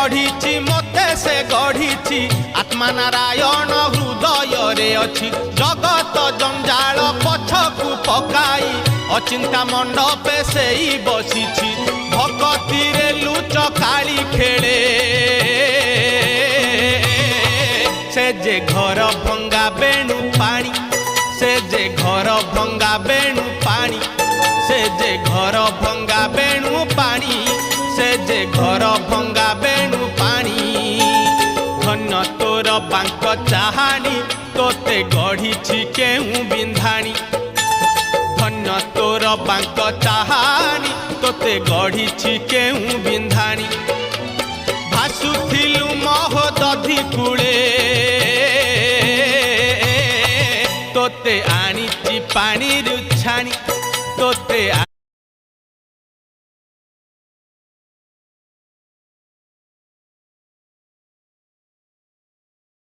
गढ़ी मते से गढ़ी आत्मा नारायण हृदय रे अछि जगत जंजाल पछकु पकाई अचिंता मंडपे से बसी भक्ति रे लुच काली खेले से जे घर भंगा बेणु पानी से जे घर भंगा बेणु पानी से जे घर भंगा बेणु पानी से जे घर भंगा बेणु पानी धन्य तोर बांक चाहानी तोते गढ़ी केहू बिंधाणी धन्य तोर बांक चाहानी तोते गढ़ी केहू बिंधाणी भासुथिलु महोदधि कूले तोते आनी पानी रुछाणी तोते